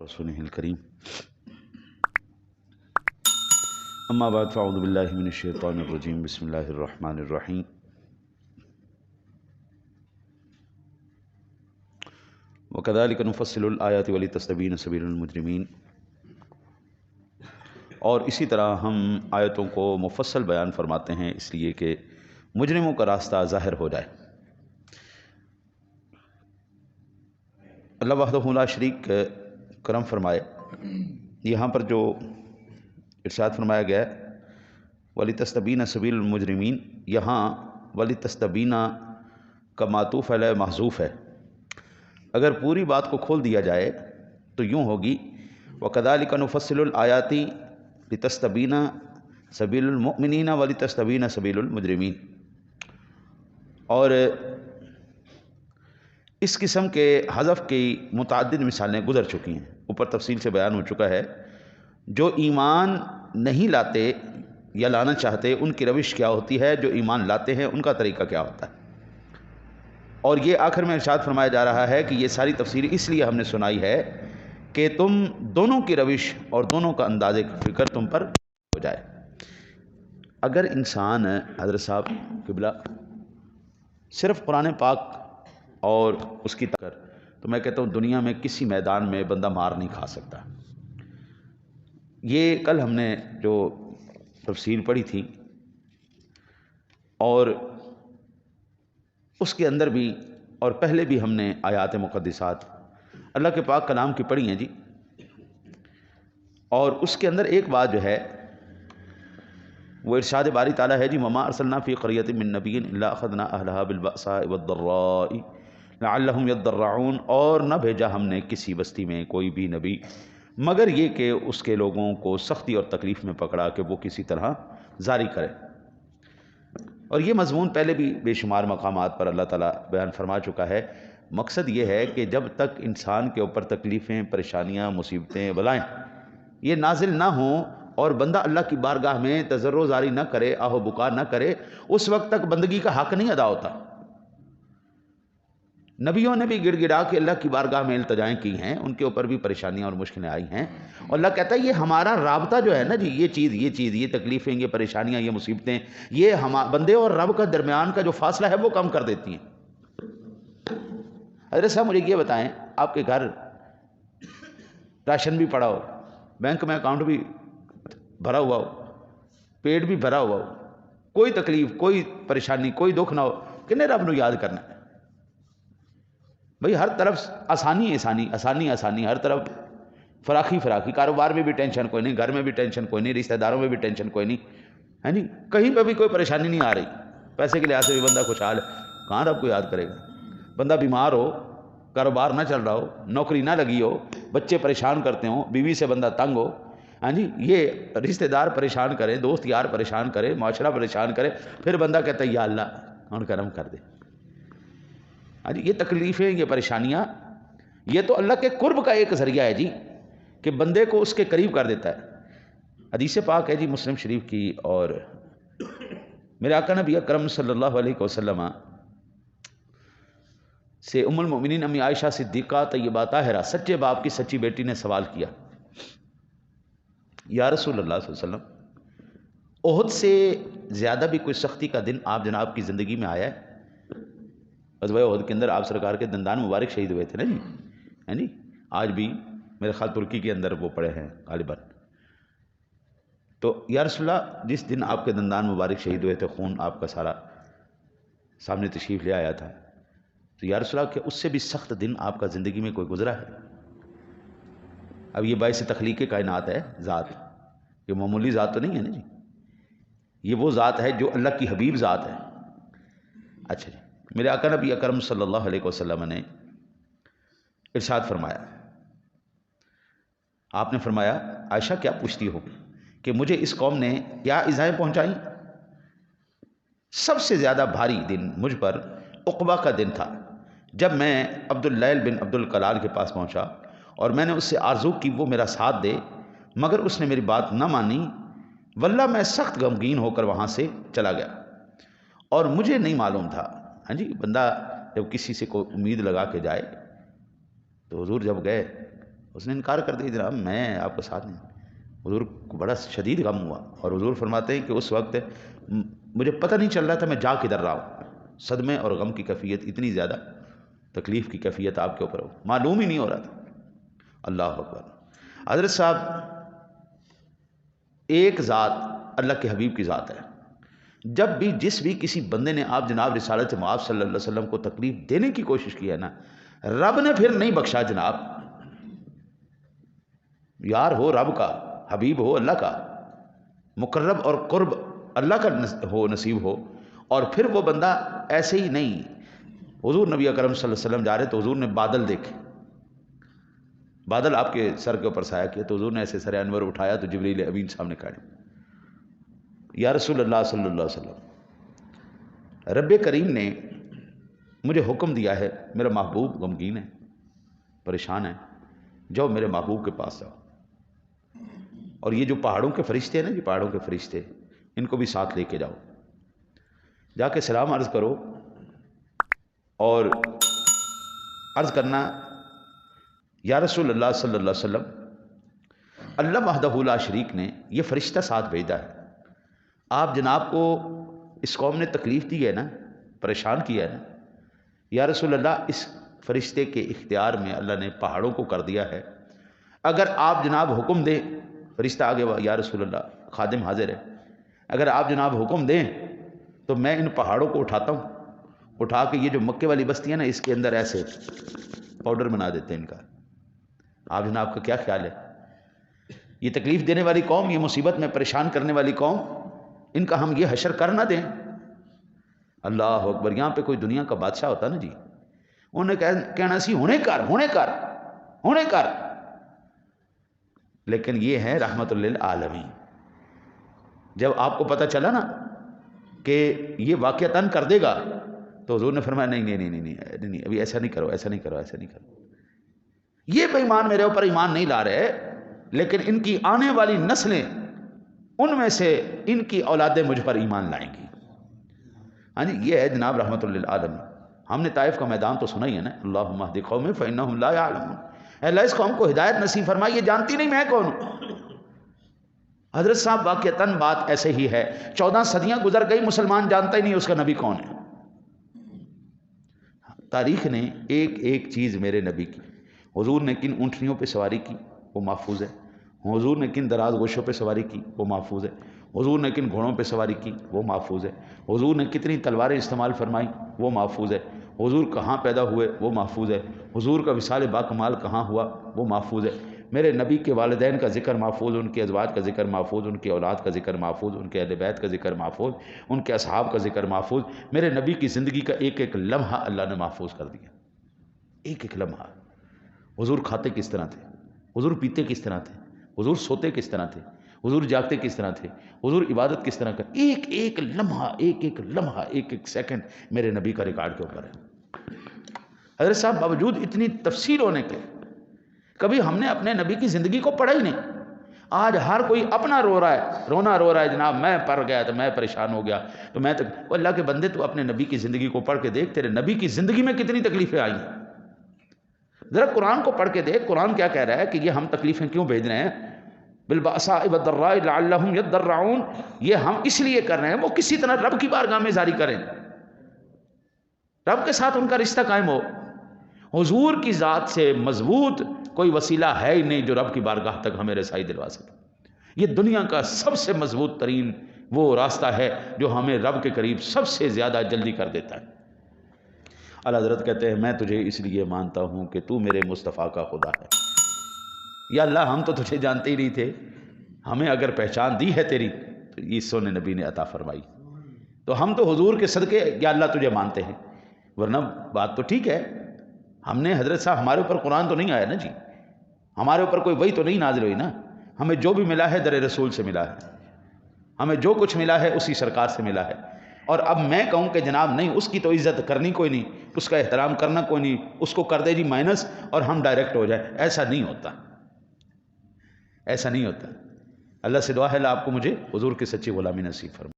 ورسوله الكريم اما بعد فاعوذ باللہ من الشیطان الرجیم بسم اللہ الرحمن الرحیم وَكَذَلِكَ نُفَصِّلُ الْآيَاتِ وَلِتَسْتَبِينَ سَبِيلُ الْمُجْرِمِينَ، اور اسی طرح ہم آیتوں کو مفصل بیان فرماتے ہیں اس لیے کہ مجرموں کا راستہ ظاہر ہو جائے۔ اللہ وحدہ لا شریک کرم فرمائے۔ یہاں پر جو ارشاد فرمایا گیا ہے وَلِتَسْتَبِينَ سَبِيلُ الْمُجْرِمِينَ، یہاں وَلِتَسْتَبِينَ کا معطوف علیہ محذوف ہے۔ اگر پوری بات کو کھول دیا جائے تو یوں ہوگی وَكَذَلِكَ نُفَصِّلُ الْآيَاتِ لِتَسْتَبِينَ سَبِيلُ الْمُؤْمِنِينَ وَلِتَسْتَبِينَ سَبِيلُ الْمُجْرِمِينَ، اور اس قسم کے حذف کی متعدد مثالیں گزر چکی ہیں، اوپر تفصیل سے بیان ہو چکا ہے۔ جو ایمان نہیں لاتے یا لانا چاہتے ان کی روش کیا ہوتی ہے، جو ایمان لاتے ہیں ان کا طریقہ کیا ہوتا ہے، اور یہ آخر میں ارشاد فرمایا جا رہا ہے کہ یہ ساری تفسیر اس لیے ہم نے سنائی ہے کہ تم دونوں کی روش اور دونوں کا انداز فکر تم پر ہو جائے۔ اگر انسان حضرت صاحب قبلہ صرف قرآن پاک اور اس کی تکر، تو میں کہتا ہوں دنیا میں کسی میدان میں بندہ مار نہیں کھا سکتا۔ یہ کل ہم نے جو تفسیر پڑھی تھی اور اس کے اندر بھی اور پہلے بھی ہم نے آیات مقدسات اللہ کے پاک کلام کی پڑھی ہیں جی، اور اس کے اندر ایک بات جو ہے وہ ارشاد باری تعالیٰ ہے جی وَمَا أَرْسَلْنَا فِي قَرْيَةٍ مِّن نَبِيٍّ إِلَّا أَخَذْنَا أَهْلَهَا بِالْبَأْسَاءِ وَالضَّرَّاءِ لَعَلَّهُمْ يَضَّرَّعُونَ، اور نہ بھیجا ہم نے کسی بستی میں کوئی بھی نبی مگر یہ کہ اس کے لوگوں کو سختی اور تکلیف میں پکڑا کہ وہ کسی طرح زاری کرے۔ اور یہ مضمون پہلے بھی بے شمار مقامات پر اللہ تعالیٰ بیان فرما چکا ہے۔ مقصد یہ ہے کہ جب تک انسان کے اوپر تکلیفیں، پریشانیاں، مصیبتیں، بلائیں یہ نازل نہ ہوں اور بندہ اللہ کی بارگاہ میں تضرع زاری نہ کرے، آہ و بکا نہ کرے، اس وقت تک بندگی کا حق نہیں ادا ہوتا۔ نبیوں نے بھی گڑ گڑا کے اللہ کی بارگاہ میں التجائیں کی ہیں، ان کے اوپر بھی پریشانیاں اور مشکلیں آئی ہیں، اور اللہ کہتا ہے یہ ہمارا رابطہ جو ہے نا جی، یہ چیز یہ تکلیفیں، یہ پریشانیاں، یہ مصیبتیں، یہ بندے اور رب کا درمیان کا جو فاصلہ ہے وہ کم کر دیتی ہیں۔ حضرت صاحب مجھے یہ بتائیں، آپ کے گھر راشن بھی پڑا ہو، بینک میں اکاؤنٹ بھی بھرا ہوا ہو، پیٹ بھی بھرا ہوا ہو، کوئی تکلیف، کوئی پریشانی، کوئی دکھ نہ ہو، کنے رب نو یاد کرنا ہے؟ بھئی ہر طرف آسانی، ہر طرف فراخی، کاروبار میں بھی ٹینشن کوئی نہیں، گھر میں بھی ٹینشن کوئی نہیں، رشتہ داروں میں بھی ٹینشن کوئی نہیں، ہے جی، کہیں پہ بھی کوئی پریشانی نہیں آ رہی، پیسے کے لحاظ سے بھی بندہ خوشحال ہے، کہاں رب کو یاد کرے گا؟ بندہ بیمار ہو، کاروبار نہ چل رہا ہو، نوکری نہ لگی ہو، بچے پریشان کرتے ہوں، بیوی سے بندہ تنگ ہو، ہاں جی، یہ رشتہ دار پریشان کرے، دوست یار پریشان کرے، معاشرہ پریشان کرے، پھر بندہ کہتا ہے یا اللہ ان کرم کر دے۔ ہاں جی، یہ تکلیفیں، یہ پریشانیاں، یہ تو اللہ کے قرب کا ایک ذریعہ ہے جی، کہ بندے کو اس کے قریب کر دیتا ہے۔ حدیث پاک ہے جی مسلم شریف کی، اور میرے آقا نبی اکرم صلی اللہ علیہ وسلم سے ام المؤمنین امی عائشہ صدیقہ طیبہ طاہرہ سچے باپ کی سچی بیٹی نے سوال کیا، یا رسول اللہ صلی اللہ علیہ وسلم، احد سے زیادہ بھی کوئی سختی کا دن آپ جناب کی زندگی میں آیا ہے؟ غزوہ احد کے اندر آپ سرکار کے دندان مبارک شہید ہوئے تھے نا جی، ہے جی، آج بھی میرے خیال ترکی کے اندر وہ پڑے ہیں غالباً۔ تو یا رسول اللہ، جس دن آپ کے دندان مبارک شہید ہوئے تھے، خون آپ کا سارا سامنے تشریف لے آیا تھا، تو یا رسول اللہ کہ اس سے بھی سخت دن آپ کا زندگی میں کوئی گزرا ہے؟ اب یہ باعث تخلیق کائنات ہے ذات، یہ معمولی ذات تو نہیں ہے نا جی، یہ وہ ذات ہے جو اللہ کی حبیب ذات ہے۔ اچھا جی، میرے آقا نبی اکرم صلی اللہ علیہ وسلم نے ارشاد فرمایا، آپ نے فرمایا عائشہ کیا پوچھتی ہو کہ مجھے اس قوم نے کیا ایذائیں پہنچائیں؟ سب سے زیادہ بھاری دن مجھ پر عقبہ کا دن تھا، جب میں عبد اللیل بن عبد الکلال کے پاس پہنچا اور میں نے اس سے آرزو کی وہ میرا ساتھ دے، مگر اس نے میری بات نہ مانی، واللہ میں سخت غمگین ہو کر وہاں سے چلا گیا، اور مجھے نہیں معلوم تھا۔ ہاں جی، بندہ جب کسی سے کوئی امید لگا کے جائے، تو حضور جب گئے، اس نے انکار کر دیا، جناب میں آپ کے ساتھ نہیں۔ حضور کو بڑا شدید غم ہوا، اور حضور فرماتے ہیں کہ اس وقت مجھے پتہ نہیں چل رہا تھا میں جا کدھر رہا ہوں، صدمے اور غم کی کیفیت اتنی زیادہ، تکلیف کی کیفیت آپ کے اوپر ہو، معلوم ہی نہیں ہو رہا تھا۔ اللہ اکبر۔ حضرت صاحب ایک ذات اللہ کے حبیب کی ذات ہے، جب بھی جس بھی کسی بندے نے آپ جناب رسالت معاذ صلی اللہ علیہ وسلم کو تکلیف دینے کی کوشش کی ہے نا، رب نے پھر نہیں بخشا جناب۔ یار ہو رب کا، حبیب ہو اللہ کا، مقرب اور قرب اللہ کا ہو، نصیب ہو، اور پھر وہ بندہ ایسے ہی نہیں۔ حضور نبی اکرم صلی اللہ علیہ وسلم جا رہے تو حضور نے بادل دیکھے، بادل آپ کے سر کے اوپر سایہ کیا، تو حضور نے ایسے سر انور اٹھایا تو جبریل امین صاحب نے کہا یا رسول اللہ صلی اللہ علیہ وسلم، رب کریم نے مجھے حکم دیا ہے، میرا محبوب غمگین ہے، پریشان ہے، جاؤ میرے محبوب کے پاس جاؤ، اور یہ جو پہاڑوں کے فرشتے ہیں نا، یہ پہاڑوں کے فرشتے، ان کو بھی ساتھ لے کے جاؤ، جا کے سلام عرض کرو، اور عرض کرنا یا رسول اللہ صلی اللہ علیہ وسلم، اللہ وحدہ لا شریک نے یہ فرشتہ ساتھ بھیجا ہے، آپ جناب کو اس قوم نے تکلیف دی ہے نا، پریشان کیا ہے نا، یا رسول اللہ اس فرشتے کے اختیار میں اللہ نے پہاڑوں کو کر دیا ہے، اگر آپ جناب حکم دیں، فرشتہ آگے یا رسول اللہ خادم حاضر ہے، اگر آپ جناب حکم دیں تو میں ان پہاڑوں کو اٹھاتا ہوں، اٹھا کے یہ جو مکے والی بستی ہے نا، اس کے اندر ایسے پاؤڈر بنا دیتے ہیں ان کا۔ آپ جناب کا کیا خیال ہے؟ یہ تکلیف دینے والی قوم، یہ مصیبت میں پریشان کرنے والی قوم، ان کا ہم یہ حشر کر نہ دیں۔ اللہ اکبر۔ یہاں پہ کوئی دنیا کا بادشاہ ہوتا نا جی، انہیں کہنا سی ہونے کر، لیکن یہ ہے رحمت للعالمین۔ جب آپ کو پتہ چلا نا کہ یہ واقعتاً کر دے گا تو حضور نے فرمایا نہیں، ابھی ایسا نہیں کرو۔ یہ بے ایمان میرے اوپر ایمان نہیں لا رہے، لیکن ان کی آنے والی نسلیں، ان میں سے ان کی اولادیں مجھ پر ایمان لائیں گی۔ ہاں جی، یہ ہے جناب رحمت للعالمین۔ ہم نے طائف کا میدان تو سنا ہی ہے نا، اللہم اہد قومی فانہم لا یعلمون، اے اللہ اس قوم کو ہدایت نصیب فرما، یہ جانتی نہیں میں کون ہوں۔ حضرت صاحب واقعتاً بات ایسے ہی ہے، 14 صدیاں گزر گئی، مسلمان جانتا ہی نہیں اس کا نبی کون ہے۔ تاریخ نے ایک ایک چیز میرے نبی کی، حضور نے کن اونٹنیوں پہ سواری کی وہ محفوظ ہے، حضور نے کن دراز گوشوں پہ سواری کی وہ محفوظ ہے، حضور نے کن گھوڑوں پہ سواری کی وہ محفوظ ہے، حضور نے کتنی تلواریں استعمال فرمائیں وہ محفوظ ہے، حضور کہاں پیدا ہوئے وہ محفوظ ہے، حضور کا وصال باکمال کہاں ہوا وہ محفوظ ہے، میرے نبی کے والدین کا ذکر محفوظ، ان کے ازواج کا ذکر محفوظ، ان کی اولاد کا ذکر محفوظ، ان کے اہل بیت کا ذکر محفوظ، ان کے اصحاب کا ذکر محفوظ، میرے نبی کی زندگی کا ایک ایک لمحہ اللہ نے محفوظ کر دیا، ایک ایک لمحہ۔ حضور کھاتے کس طرح تھے، حضور پیتے کس طرح تھے، حضور سوتے کس طرح تھے، حضور جاگتے کس طرح تھے، حضور عبادت کس طرح کر، ایک ایک لمحہ ایک ایک سیکنڈ میرے نبی کا ریکارڈ کے اوپر ہے۔ حضرت صاحب باوجود اتنی تفصیل ہونے کے کبھی ہم نے اپنے نبی کی زندگی کو پڑھا ہی نہیں۔ آج ہر کوئی اپنا رو رہا ہے جناب، میں پڑھ گیا تو میں پریشان ہو گیا تو میں اللہ کے بندے تو اپنے نبی کی زندگی کو پڑھ کے دیکھ، تیرے نبی کی زندگی میں کتنی تکلیفیں آئی ہیں۔ ذرا قرآن کو پڑھ کے دیکھ، قرآن کیا کہہ رہا ہے کہ یہ ہم تکلیفیں کیوں بھیج رہے ہیں، بالبأساء والضراء لعلہم یضرعون، یہ ہم اس لیے کر رہے ہیں وہ کسی طرح رب کی بارگاہ میں جاری کریں، رب کے ساتھ ان کا رشتہ قائم ہو۔ حضور کی ذات سے مضبوط کوئی وسیلہ ہے ہی نہیں جو رب کی بارگاہ تک ہمیں رسائی دلوا سکے۔ یہ دنیا کا سب سے مضبوط ترین وہ راستہ ہے جو ہمیں رب کے قریب سب سے زیادہ جلدی کر دیتا ہے۔ اللہ حضرت کہتے ہیں میں تجھے اس لیے مانتا ہوں کہ تو میرے مصطفیٰ کا خدا ہے۔ یا اللہ ہم تو تجھے جانتے ہی نہیں تھے، ہمیں اگر پہچان دی ہے تیری تو یہ سونے نبی نے عطا فرمائی، تو ہم تو حضور کے صدقے یا اللہ تجھے مانتے ہیں، ورنہ بات تو ٹھیک ہے۔ ہم نے حضرت صاحب ہمارے اوپر قرآن تو نہیں آیا نا جی، ہمارے اوپر کوئی وحی تو نہیں نازل ہوئی نا، ہمیں جو بھی ملا ہے در رسول سے ملا ہے، ہمیں جو کچھ ملا ہے اسی سرکار سے ملا ہے۔ اور اب میں کہوں کہ جناب نہیں، اس کی تو عزت کرنی کوئی نہیں، اس کا احترام کرنا کوئی نہیں، اس کو کر دے جی مائنس اور ہم ڈائریکٹ ہو جائے، ایسا نہیں ہوتا، ایسا نہیں ہوتا۔ اللہ سے دعا ہے اللہ آپ کو مجھے حضور کی سچی غلامی نصیب فرمائے۔